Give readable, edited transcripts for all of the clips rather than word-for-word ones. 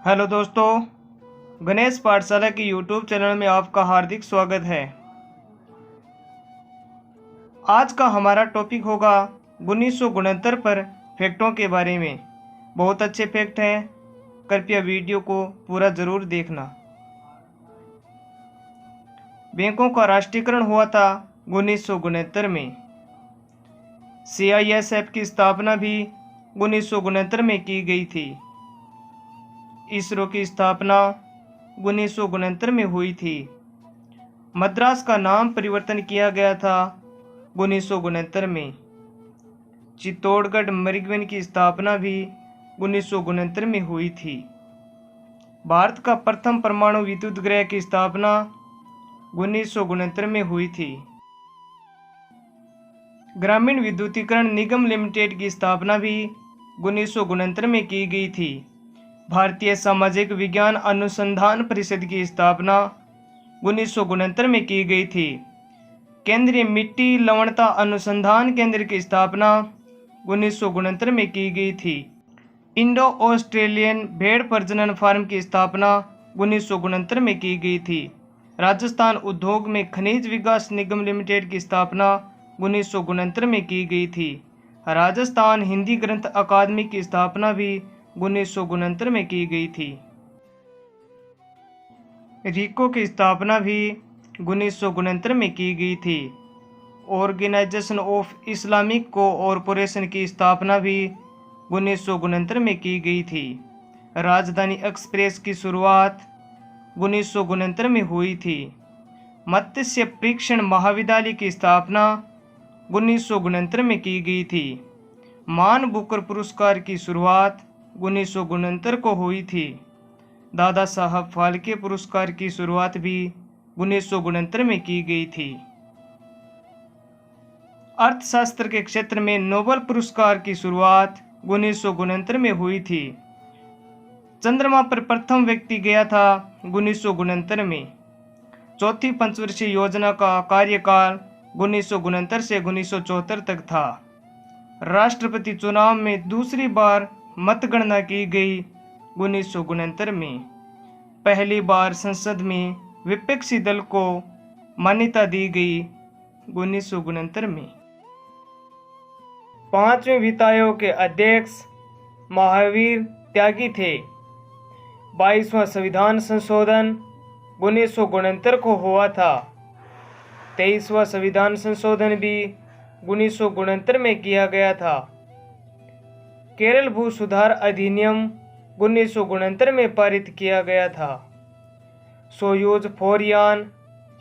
Hello दोस्तों, गणेश पाठशाला के यूट्यूब चैनल में आपका हार्दिक स्वागत है। आज का हमारा टॉपिक होगा 1969 पर फैक्टों के बारे में। बहुत अच्छे फैक्ट हैं, कृपया वीडियो को पूरा ज़रूर देखना। बैंकों का राष्ट्रीयकरण हुआ था 1969 में। CISF की स्थापना भी 1969 में की गई थी। इसरो की स्थापना 1969 में हुई थी। मद्रास का नाम परिवर्तन किया गया था 1969 में। चित्तौड़गढ़ मृगवन की स्थापना भी 1969 में हुई थी। भारत का प्रथम परमाणु विद्युत गृह की स्थापना 1969 में हुई थी। ग्रामीण विद्युतीकरण निगम लिमिटेड की स्थापना भी 1969 में की गई थी। भारतीय सामाजिक विज्ञान अनुसंधान परिषद की स्थापना 1969 में की गई थी। केंद्रीय मिट्टी लवणता अनुसंधान केंद्र की स्थापना 1969 में की गई थी। इंडो ऑस्ट्रेलियन भेड़ प्रजनन फार्म की स्थापना 1969 में की गई थी। राजस्थान उद्योग में खनिज विकास निगम लिमिटेड की स्थापना 1969 में की गई थी। राजस्थान हिंदी ग्रंथ अकादमी की स्थापना भी 1969 में की गई थी। रिको की स्थापना भी 1969 में की गई थी। ऑर्गेनाइजेशन ऑफ इस्लामिक कोऑपरेशन की स्थापना भी 1969 में की गई थी। राजधानी एक्सप्रेस की शुरुआत 1969 में हुई थी। मत्स्य परीक्षण महाविद्यालय की स्थापना 1969 में की गई थी। मान बुकर पुरस्कार की शुरुआत 1969 को हुई थी। दादा साहब फाल्के पुरस्कार की शुरुआत भी 1969 में की गई थी। अर्थशास्त्र के क्षेत्र में नोबेल पुरस्कार की शुरुआत 1969 में हुई थी। चंद्रमा पर प्रथम व्यक्ति गया था 1969 में। चौथी पंचवर्षीय योजना का कार्यकाल 1969 से 1974 तक था। राष्ट्रपति चुनाव में दूसरी बार मतगणना की गई 1969 में। पहली बार संसद में विपक्षी दल को मान्यता दी गई 1969 में। पांचवें वित्त आयोग के अध्यक्ष महावीर त्यागी थे। 22वां संविधान संशोधन 1969 को हुआ था। 23वां संविधान संशोधन भी 1969 में किया गया था। केरल भू सुधार अधिनियम 1969 में पारित किया गया था। सोयूज 4 यान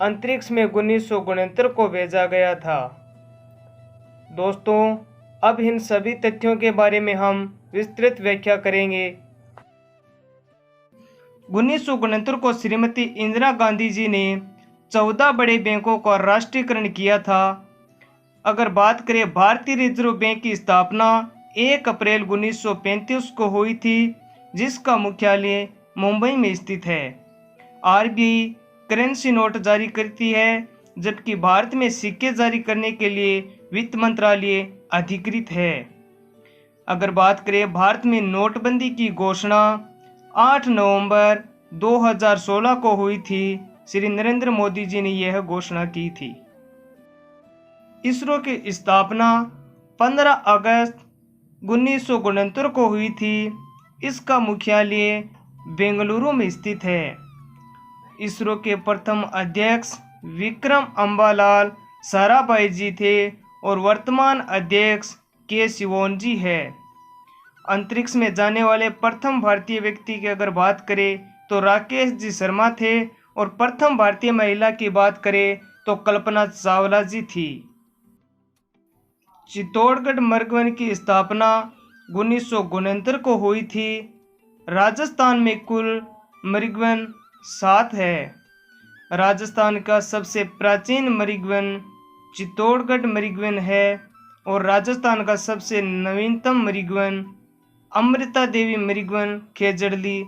अंतरिक्ष में 1969 को भेजा गया था। दोस्तों, अब इन सभी तथ्यों के बारे में हम विस्तृत व्याख्या करेंगे। 1969 को श्रीमती इंदिरा गांधी जी ने 14 बड़े बैंकों का राष्ट्रीयकरण किया था। अगर बात करें भारतीय रिजर्व बैंक की स्थापना 1 अप्रैल 1935 को हुई थी, जिसका मुख्यालय मुंबई में स्थित है। RBI करेंसी नोट जारी करती है, जबकि भारत में सिक्के जारी करने के लिए वित्त मंत्रालय अधिकृत है। अगर बात करें भारत में नोटबंदी की घोषणा 8 नवंबर 2016 को हुई थी। श्री नरेंद्र मोदी जी ने यह घोषणा की थी। इसरो की स्थापना 15 अगस्त 1969 को हुई थी। इसका मुख्यालय बेंगलुरु में स्थित है। इसरो के प्रथम अध्यक्ष विक्रम अम्बालाल साराभाई जी थे और वर्तमान अध्यक्ष के शिवोन जी है। अंतरिक्ष में जाने वाले प्रथम भारतीय व्यक्ति की अगर बात करें तो राकेश जी शर्मा थे, और प्रथम भारतीय महिला की बात करें तो कल्पना चावला जी थी। चित्तौड़गढ़ मृगवन की स्थापना 1969 को हुई थी। राजस्थान में कुल मृगवन 7 है। राजस्थान का सबसे प्राचीन मृगवन चित्तौड़गढ़ मृगवन है, और राजस्थान का सबसे नवीनतम मृगवन अमृता देवी मृगवन खेजड़ली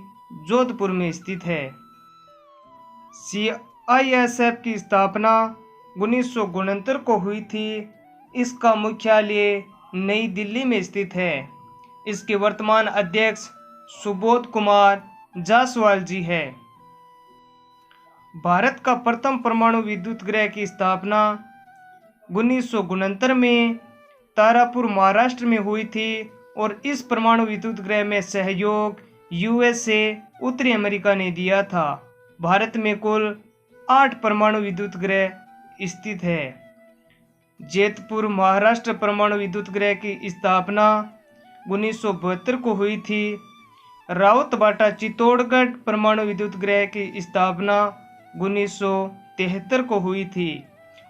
जोधपुर में स्थित है। CISF की स्थापना 1969 को हुई थी। इसका मुख्यालय नई दिल्ली में स्थित है। इसके वर्तमान अध्यक्ष सुबोध कुमार जायसवाल जी है। भारत का प्रथम परमाणु विद्युत गृह की स्थापना 1969 में तारापुर महाराष्ट्र में हुई थी और इस परमाणु विद्युत गृह में सहयोग यूएसए उत्तरी अमेरिका ने दिया था। भारत में कुल 8 परमाणु विद्युत गृह स्थित है। जैतपुर महाराष्ट्र परमाणु विद्युत गृह की स्थापना 1972 को हुई थी। राउतबाटा चित्तौड़गढ़ परमाणु विद्युत गृह की स्थापना 1973 को हुई थी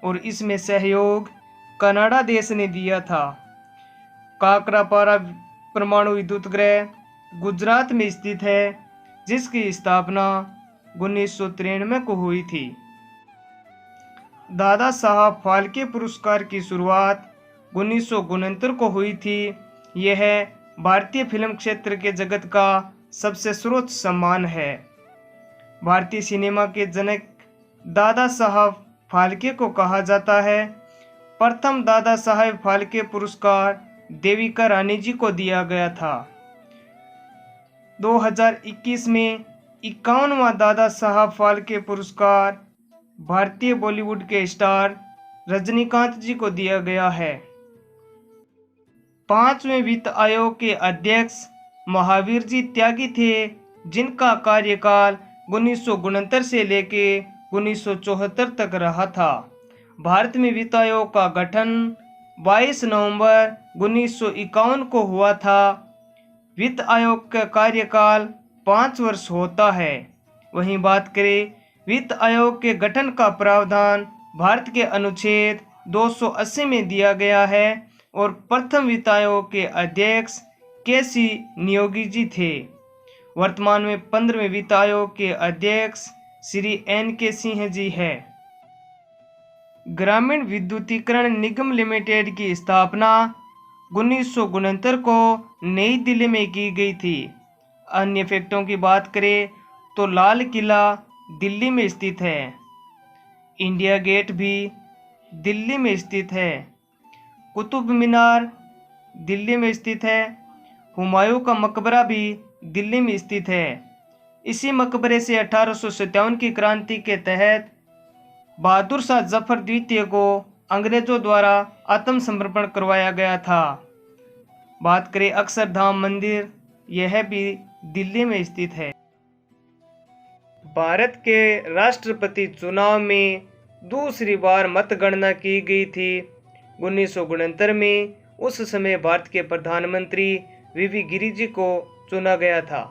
और इसमें सहयोग कनाडा देश ने दिया था। काकरापारा परमाणु विद्युत गृह गुजरात में स्थित है, जिसकी स्थापना 1993 को हुई थी। दादा साहब फाल्के पुरस्कार की शुरुआत 1969 को हुई थी। यह भारतीय फिल्म क्षेत्र के जगत का सबसे सर्वोच्च सम्मान है। भारतीय सिनेमा के जनक दादा साहब फाल्के को कहा जाता है। प्रथम दादा साहब फाल्के पुरस्कार देविका रानी जी को दिया गया था। 2021 में 51वां दादा साहब फाल्के पुरस्कार भारतीय बॉलीवुड के स्टार रजनीकांत जी को दिया गया है। 5वें वित्त आयोग के अध्यक्ष महावीर जी त्यागी थे, जिनका कार्यकाल 1969 से लेके 1974 तक रहा था। भारत में वित्त आयोग का गठन 22 नवंबर 1951 को हुआ था। वित्त आयोग का कार्यकाल 5 वर्ष होता है। वहीं बात करें वित्त आयोग के गठन का प्रावधान भारत के अनुच्छेद 280 में दिया गया है और प्रथम वित्त आयोग के अध्यक्ष केसी नियोगी जी थे। वर्तमान में 15वें वित्त आयोग के अध्यक्ष श्री NK सिंह जी है। ग्रामीण विद्युतीकरण निगम लिमिटेड की स्थापना 1969 को नई दिल्ली में की गई थी। अन्य फैक्टों की बात करें तो लाल किला दिल्ली में स्थित है। इंडिया गेट भी दिल्ली में स्थित है। कुतुब मीनार दिल्ली में स्थित है। हुमायूं का मकबरा भी दिल्ली में स्थित है। इसी मकबरे से 1857 की क्रांति के तहत बहादुर शाह जफर द्वितीय को अंग्रेजों द्वारा आत्मसमर्पण करवाया गया था। बात करें अक्षरधाम मंदिर, यह भी दिल्ली में स्थित है। भारत के राष्ट्रपति चुनाव में दूसरी बार मतगणना की गई थी 1969 में। उस समय भारत के प्रधानमंत्री वीवी गिरि जी को चुना गया था।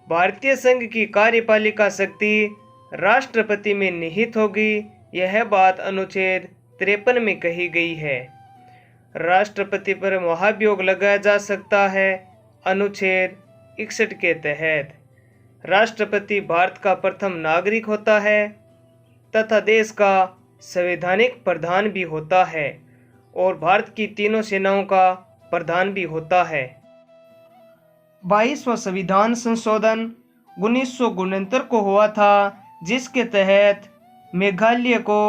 भारतीय संघ की कार्यपालिका शक्ति राष्ट्रपति में निहित होगी, यह बात अनुच्छेद 53 में कही गई है। राष्ट्रपति पर महाभियोग लगाया जा सकता है अनुच्छेद 61 के तहत। राष्ट्रपति भारत का प्रथम नागरिक होता है तथा देश का संवैधानिक प्रधान भी होता है और भारत की तीनों सेनाओं का प्रधान भी होता है। 22वां संविधान संशोधन 1969 को हुआ था, जिसके तहत मेघालय को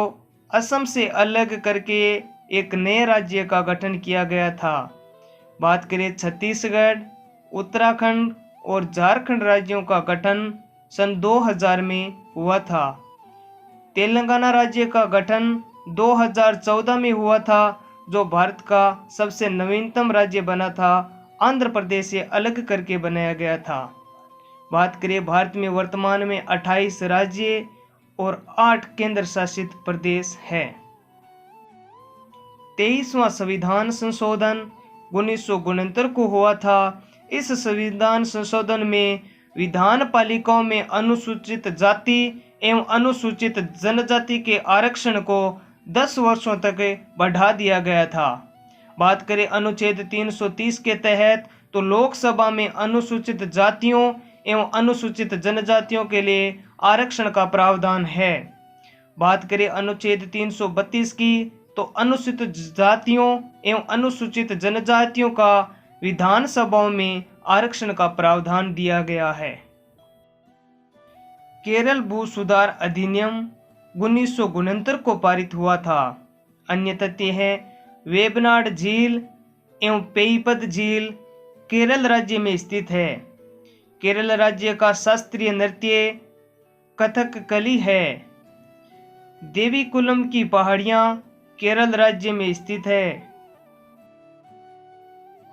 असम से अलग करके एक नए राज्य का गठन किया गया था। बात करें छत्तीसगढ़, उत्तराखंड और झारखंड राज्यों का गठन सन 2000 में हुआ था। तेलंगाना राज्य का गठन 2014 में हुआ था, जो भारत का सबसे नवीनतम राज्य बना था। आंध्र प्रदेश से अलग करके बनाया गया था। बात करें भारत में वर्तमान में 28 राज्य और 8 केंद्र शासित प्रदेश है। 23वां संविधान संशोधन 1969 को हुआ था। इस संविधान संशोधन में विधान पालिकाओं में अनुसूचित जाति एवं अनुसूचित जनजाति के आरक्षण को 10 वर्षों तक बढ़ा दिया गया था। बात करें अनुच्छेद 330 के तहत तो लोकसभा में अनुसूचित जातियों एवं अनुसूचित जनजातियों के लिए आरक्षण का प्रावधान है। बात करें अनुच्छेद 332 की तो अनुसूचित जातियों एवं अनुसूचित जनजातियों का विधानसभाओं में आरक्षण का प्रावधान दिया गया है। केरल भू सुधार अधिनियम 1969 को पारित हुआ था। अन्य तथ्य है वेबनाड झील एवं पेईपद झील केरल राज्य में स्थित है। केरल राज्य का शास्त्रीय नृत्य कथकली है। देवीकुलम की पहाड़ियां केरल राज्य में स्थित है।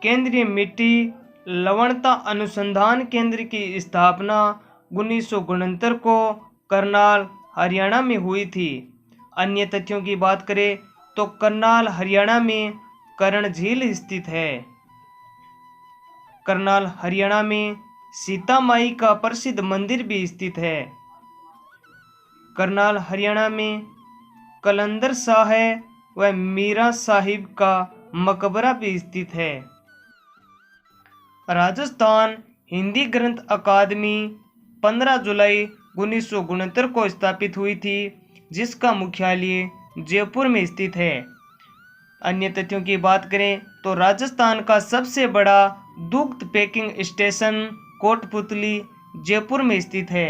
केंद्रीय मिट्टी लवणता अनुसंधान केंद्र की स्थापना 1969 को करनाल हरियाणा में हुई थी। अन्य तथ्यों की बात करें तो करनाल हरियाणा में कर्ण झील स्थित है। करनाल हरियाणा में सीता माई का प्रसिद्ध मंदिर भी स्थित है। करनाल हरियाणा में कलंदर शाह है व मीरा साहिब का मकबरा भी स्थित है। राजस्थान हिंदी ग्रंथ अकादमी 15 जुलाई 1969 को स्थापित हुई थी, जिसका मुख्यालय जयपुर में स्थित है। अन्य तथ्यों की बात करें तो राजस्थान का सबसे बड़ा दुग्ध पैकिंग स्टेशन कोटपुतली जयपुर में स्थित है।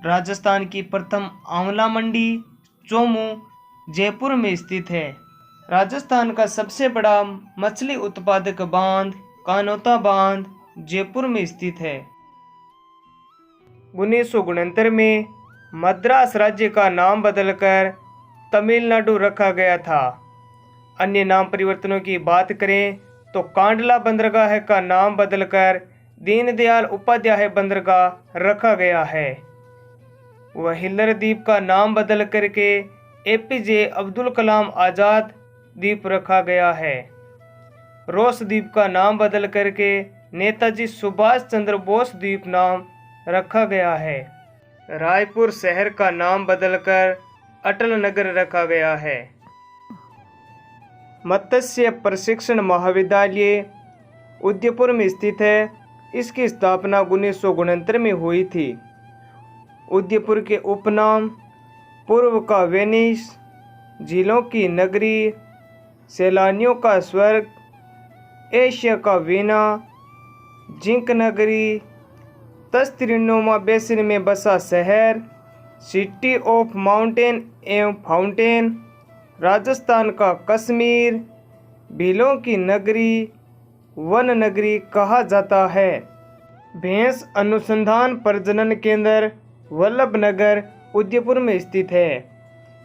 राजस्थान की प्रथम आंवला मंडी चोमू जयपुर में स्थित है। राजस्थान का सबसे बड़ा मछली उत्पादक बांध कानोता बांध जयपुर में स्थित है। 1969 में मद्रास राज्य का नाम बदलकर तमिलनाडु रखा गया था। अन्य नाम परिवर्तनों की बात करें तो कांडला बंदरगाह का नाम बदलकर दीनदयाल उपाध्याय बंदरगाह रखा गया है। वह हिल्लर द्वीप का नाम बदल करके एपीजे अब्दुल कलाम आज़ाद द्वीप रखा गया है। रोस द्वीप का नाम बदल करके नेताजी सुभाष चंद्र बोस द्वीप नाम रखा गया है। रायपुर शहर का नाम बदलकर अटल नगर रखा गया है। मत्स्य प्रशिक्षण महाविद्यालय उदयपुर में स्थित है। इसकी स्थापना 1969 में हुई थी। उदयपुर के उपनाम पूर्व का वेनिस, झीलों की नगरी, सैलानियों का स्वर्ग, एशिया का वीना, जिंक नगरी, तस्तरीनुमा बेसिन में बसा शहर, सिटी ऑफ माउंटेन एवं फाउंटेन, राजस्थान का कश्मीर, भीलों की नगरी, वन नगरी कहा जाता है। भैंस अनुसंधान प्रजनन केंद्र वल्लभनगर उदयपुर में स्थित है।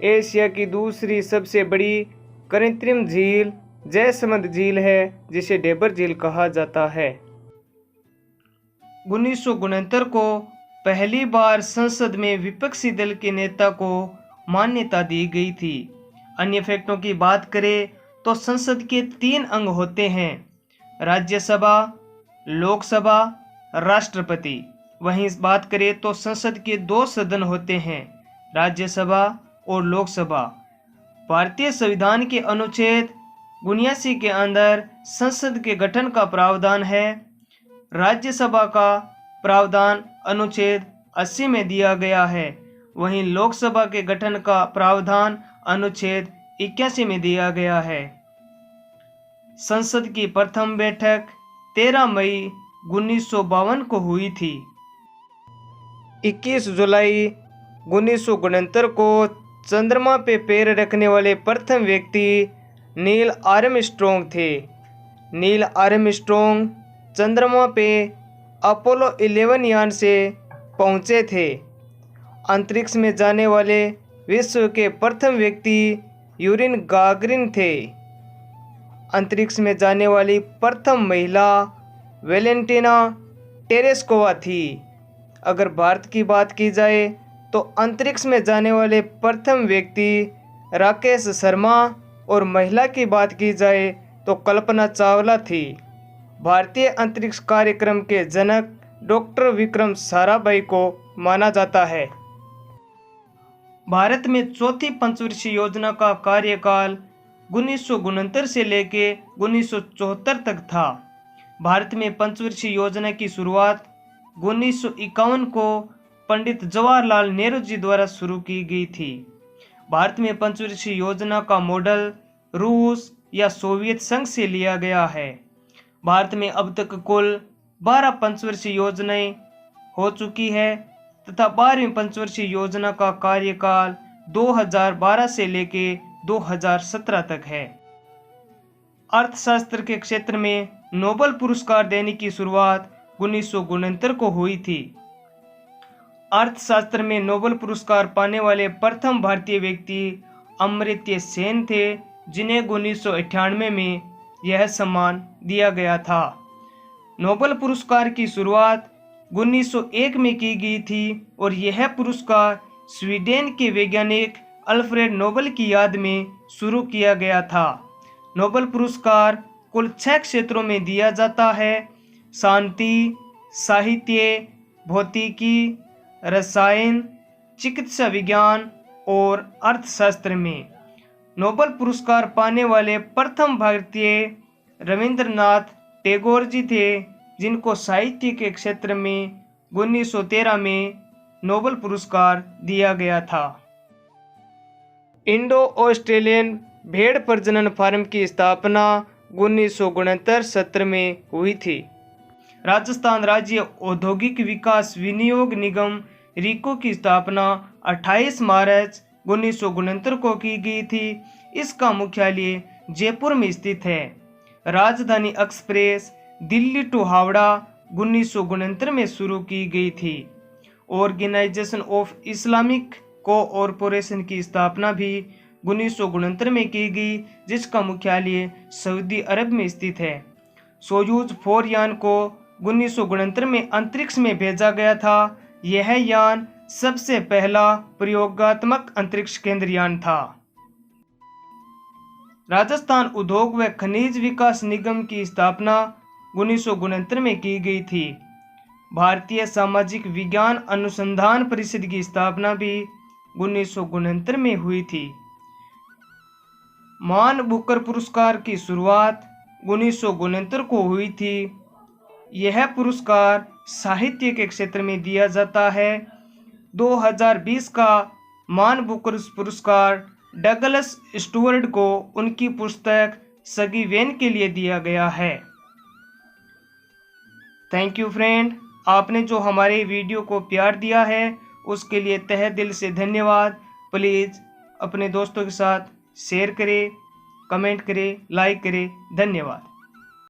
एशिया की दूसरी सबसे बड़ी कृत्रिम झील जयसमंद झील है, जिसे डेबर झील कहा जाता है। 1969 को पहली बार संसद में विपक्षी दल के नेता को मान्यता दी गई थी। अन्य फैक्टों की बात करें तो संसद के 3 अंग होते हैं, राज्यसभा, लोकसभा, राष्ट्रपति। वहीं इस बात करें तो संसद के 2 सदन होते हैं, राज्यसभा और लोकसभा। भारतीय संविधान के अनुच्छेद 79 के अंदर संसद के गठन का प्रावधान है। राज्यसभा का प्रावधान अनुच्छेद 80 में दिया गया है। वहीं लोकसभा के गठन का प्रावधान अनुच्छेद 81 में दिया गया है। संसद की प्रथम बैठक 13 मई 1952 को हुई थी। 21 जुलाई 1969 को चंद्रमा पे पैर रखने वाले प्रथम व्यक्ति नील आर्मस्ट्रॉन्ग थे। नील आर्मस्ट्रॉन्ग चंद्रमा पे अपोलो 11 यान से पहुंचे थे। अंतरिक्ष में जाने वाले विश्व के प्रथम व्यक्ति यूरिन गागरिन थे। अंतरिक्ष में जाने वाली प्रथम महिला वेलेंटिना टेरेस्कोवा थी। अगर भारत की बात की जाए तो अंतरिक्ष में जाने वाले प्रथम व्यक्ति राकेश शर्मा और महिला की बात की जाए तो कल्पना चावला थी। भारतीय अंतरिक्ष कार्यक्रम के जनक डॉक्टर विक्रम साराभाई को माना जाता है। भारत में चौथी पंचवर्षीय योजना का कार्यकाल 1969 से लेकर 1974 तक था। भारत में पंचवर्षीय योजना की शुरुआत 1951 को पंडित जवाहरलाल नेहरू जी द्वारा शुरू की गई थी। भारत में पंचवर्षीय योजना का मॉडल रूस या सोवियत संघ से लिया गया है। भारत में अब तक कुल 12 पंचवर्षीय योजनाएं हो चुकी है तथा 12वीं पंचवर्षीय योजना का कार्यकाल 2012 से लेकर 2017 तक है। अर्थशास्त्र के क्षेत्र में नोबेल पुरस्कार देने की शुरुआत 1969 को हुई थी। अर्थशास्त्र में नोबेल पुरस्कार पाने वाले प्रथम भारतीय व्यक्ति अमर्त्य सेन थे, जिन्हें 1998 में यह सम्मान दिया गया था। नोबेल पुरस्कार की शुरुआत 1901 में की गई थी और यह पुरस्कार स्वीडन के वैज्ञानिक अल्फ्रेड नोबेल की याद में शुरू किया गया था। नोबेल पुरस्कार कुल 6 क्षेत्रों में दिया जाता है: शांति, साहित्य, भौतिकी, रसायन, चिकित्सा विज्ञान और अर्थशास्त्र में। नोबेल पुरस्कार पाने वाले प्रथम भारतीय रविंद्रनाथ टैगोर जी थे, जिनको साहित्य के क्षेत्र में 1913 में नोबेल पुरस्कार दिया गया था। इंडो ऑस्ट्रेलियन भेड़ प्रजनन फार्म की स्थापना 1969-70 में हुई थी। राजस्थान राज्य औद्योगिक विकास विनियोग निगम रीको की स्थापना 28 मार्च 1969 को की गई थी। इसका मुख्यालय जयपुर में स्थित है। राजधानी एक्सप्रेस दिल्ली टू हावड़ा 1969 में शुरू की गई थी। ऑर्गेनाइजेशन ऑफ इस्लामिक कोऑपरेशन की स्थापना भी 1969 में की गई, जिसका मुख्यालय सऊदी अरब में स्थित है। सोयूज 4 यान को 1969 में अंतरिक्ष में भेजा गया था। यह यान सबसे पहला प्रयोगात्मक अंतरिक्ष केंद्र यान था। राजस्थान उद्योग व खनिज विकास निगम की स्थापना 1969 में की गई थी। भारतीय सामाजिक विज्ञान अनुसंधान परिषद की स्थापना भी 1969 में हुई थी। मान बुकर पुरस्कार की शुरुआत 1969 को हुई थी। यह पुरस्कार साहित्य के क्षेत्र में दिया जाता है। 2020 का मान बुकर पुरस्कार डगलस स्टुअर्ट को उनकी पुस्तक सगी वेन के लिए दिया गया है। थैंक यू फ्रेंड, आपने जो हमारे वीडियो को प्यार दिया है उसके लिए तहे दिल से धन्यवाद। प्लीज़ अपने दोस्तों के साथ शेयर करें, कमेंट करें, लाइक करें। धन्यवाद।